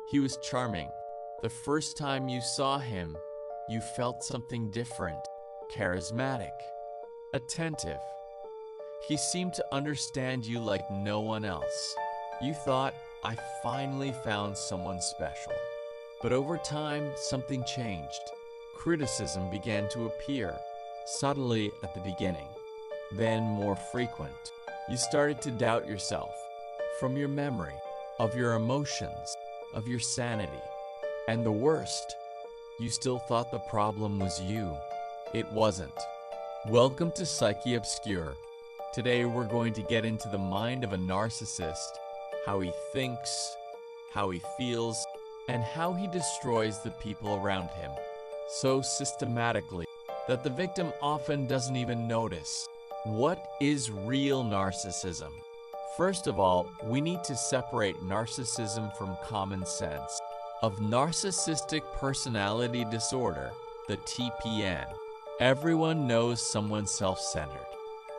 He was charming. The first time you saw him, you felt something different, charismatic, attentive. He seemed to understand you like no one else. You thought, I finally found someone special. But over time, something changed. Criticism began to appear, subtly at the beginning, then more frequent. You started to doubt yourself, from your memory, of your emotions, of your sanity. And the worst, you still thought the problem was you. It wasn't. Welcome to Psyche Obscure. Today we're going to get into the mind of a narcissist, how he thinks, how he feels, and how he destroys the people around him, so systematically that the victim often doesn't even notice. What is real narcissism? First of all, we need to separate narcissism from common sense. Of Narcissistic Personality Disorder, the TPN, everyone knows someone's self-centered.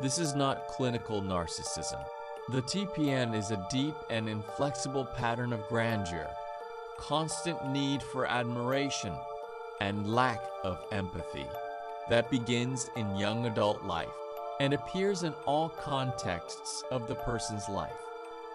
This is not clinical narcissism. The TPN is a deep and inflexible pattern of grandeur, constant need for admiration, and lack of empathy that begins in young adult life and appears in all contexts of the person's life.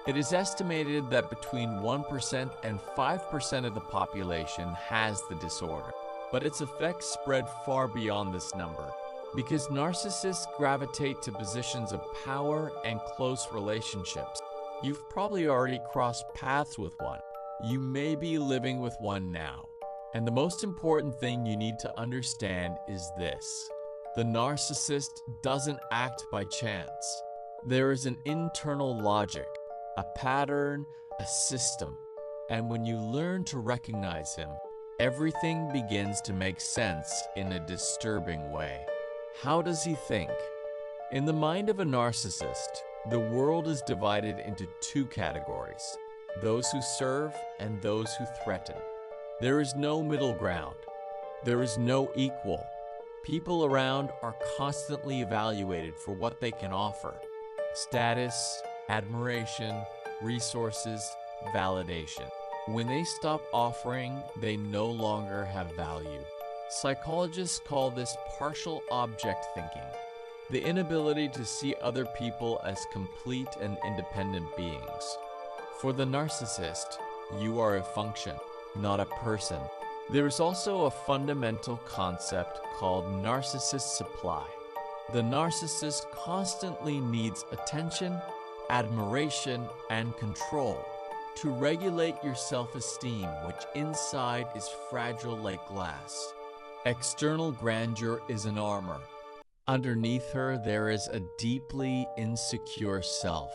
It is estimated that between 1% and 5% of the population has the disorder, but its effects spread far beyond this number. Because narcissists gravitate to positions of power and close relationships. You've probably already crossed paths with one. You may be living with one now. And the most important thing you need to understand is this. The narcissist doesn't act by chance. There is an internal logic, a pattern, a system. And when you learn to recognize him, everything begins to make sense in a disturbing way. How does he think? In the mind of a narcissist, the world is divided into two categories, those who serve and those who threaten. There is no middle ground. There is no equal. People around are constantly evaluated for what they can offer: status, admiration, resources, validation. When they stop offering, they no longer have value. Psychologists call this partial object thinking, the inability to see other people as complete and independent beings. For the narcissist, you are a function, not a person. There is also a fundamental concept called narcissist supply. The narcissist constantly needs attention, admiration, and control to regulate your self-esteem, which inside is fragile like glass. External grandeur is an armor. Underneath her, there is a deeply insecure self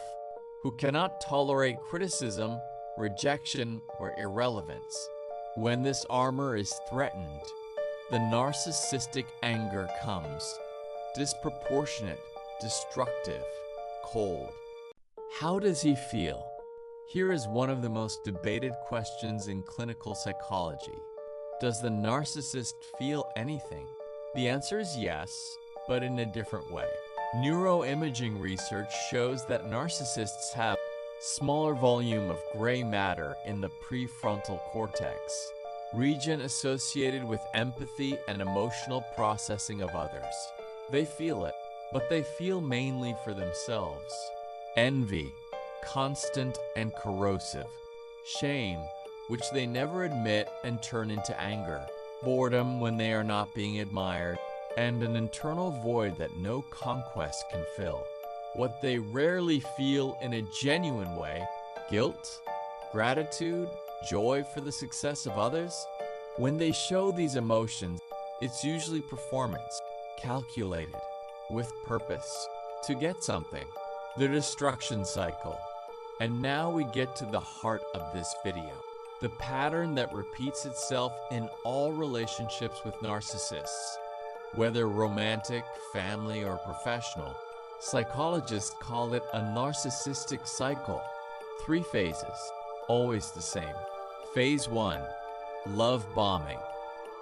who cannot tolerate criticism, rejection, or irrelevance. When this armor is threatened, the narcissistic anger comes, disproportionate, destructive, cold. How does he feel? Here is one of the most debated questions in clinical psychology. Does the narcissist feel anything? The answer is yes, but in a different way. Neuroimaging research shows that narcissists have smaller volume of gray matter in the prefrontal cortex, region associated with empathy and emotional processing of others. They feel it, but they feel mainly for themselves. Envy, constant and corrosive. Shame, which they never admit and turn into anger. Boredom when they are not being admired, and an internal void that no conquest can fill. What they rarely feel in a genuine way: guilt, gratitude, joy for the success of others. When they show these emotions, it's usually performance, calculated, with purpose, to get something. The destruction cycle. And now we get to the heart of this video. The pattern that repeats itself in all relationships with narcissists, whether romantic, family, or professional. Psychologists call it a narcissistic cycle. 3 phases, always the same. Phase 1, love bombing.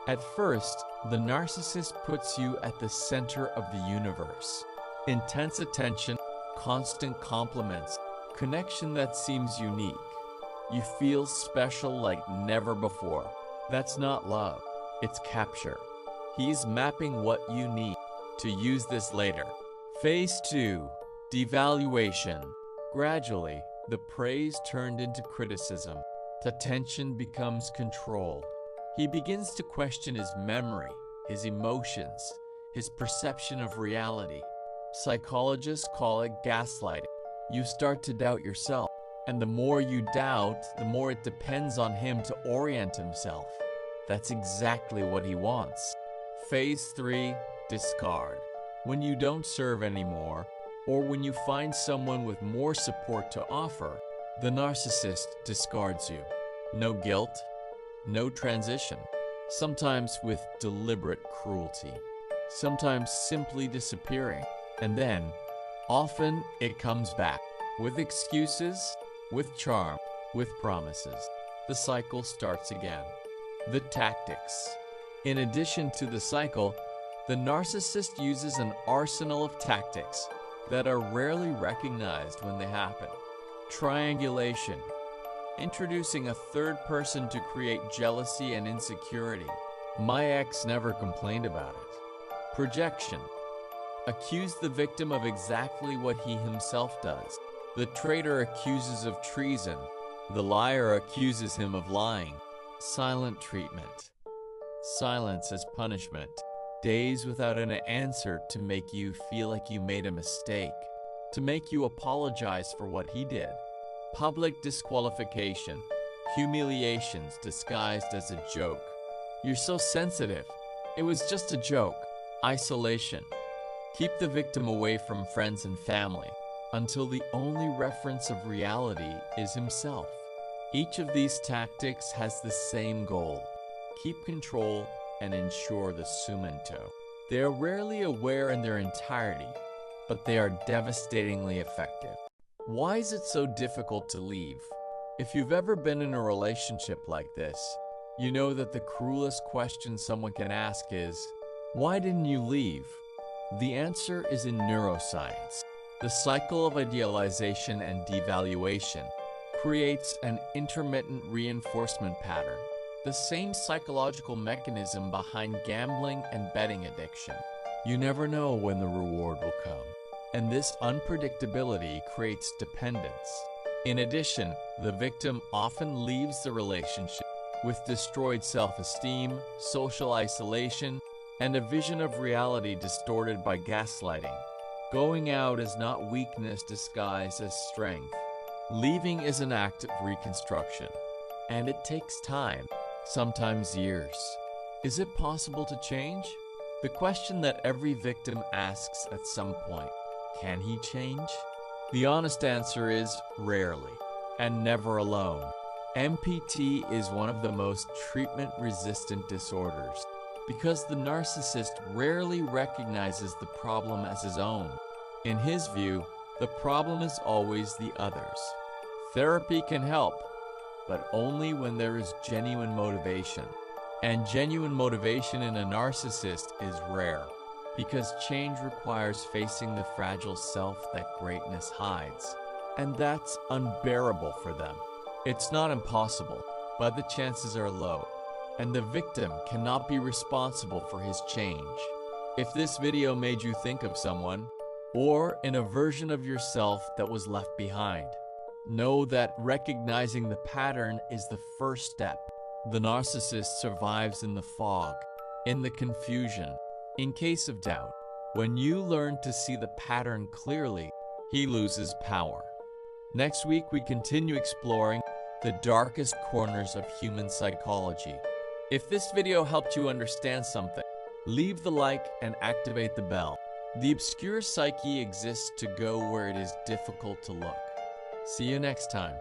At first, the narcissist puts you at the center of the universe. Intense attention, constant compliments, connection that seems unique. You feel special like never before. That's not love, it's capture. He's mapping what you need to use this later. Phase 2. Devaluation. Gradually, the praise turned into criticism. The tension becomes controlled. He begins to question his memory, his emotions, his perception of reality. Psychologists call it gaslighting. You start to doubt yourself, and the more you doubt, the more it depends on him to orient himself. That's exactly what he wants. Phase 3. Discard. When you don't serve anymore, or when you find someone with more support to offer, the narcissist discards you. No guilt, no transition. Sometimes with deliberate cruelty. Sometimes simply disappearing. And then, often it comes back. With excuses, with charm, with promises. The cycle starts again. The tactics. In addition to the cycle, the narcissist uses an arsenal of tactics that are rarely recognized when they happen. Triangulation. Introducing a third person to create jealousy and insecurity. My ex never complained about it. Projection. Accuse the victim of exactly what he himself does. The traitor accuses of treason. The liar accuses him of lying. Silent treatment. Silence as punishment. Days without an answer to make you feel like you made a mistake. To make you apologize for what he did. Public disqualification. Humiliations disguised as a joke. You're so sensitive. It was just a joke. Isolation. Keep the victim away from friends and family until the only reference of reality is himself. Each of these tactics has the same goal. Keep control and ensure the sumento. They are rarely aware in their entirety, but they are devastatingly effective. Why is it so difficult to leave? If you've ever been in a relationship like this, you know that the cruelest question someone can ask is, why didn't you leave? The answer is in neuroscience. The cycle of idealization and devaluation creates an intermittent reinforcement pattern, the same psychological mechanism behind gambling and betting addiction. You never know when the reward will come, and this unpredictability creates dependence. In addition, the victim often leaves the relationship with destroyed self-esteem, social isolation, and a vision of reality distorted by gaslighting. Going out is not weakness disguised as strength. Leaving is an act of reconstruction, and it takes time, sometimes years. Is it possible to change? The question that every victim asks at some point, can he change? The honest answer is rarely, and never alone. MPT is one of the most treatment-resistant disorders because the narcissist rarely recognizes the problem as his own. In his view, the problem is always the other's. Therapy can help, but only when there is genuine motivation. And genuine motivation in a narcissist is rare, because change requires facing the fragile self that greatness hides. And that's unbearable for them. It's not impossible, but the chances are low, and the victim cannot be responsible for his change. If this video made you think of someone, or in a version of yourself that was left behind, know that recognizing the pattern is the first step. The narcissist survives in the fog, in the confusion, in case of doubt. When you learn to see the pattern clearly, he loses power. Next week, we continue exploring the darkest corners of human psychology. If this video helped you understand something, leave the like and activate the bell. The obscure psyche exists to go where it is difficult to look. See you next time.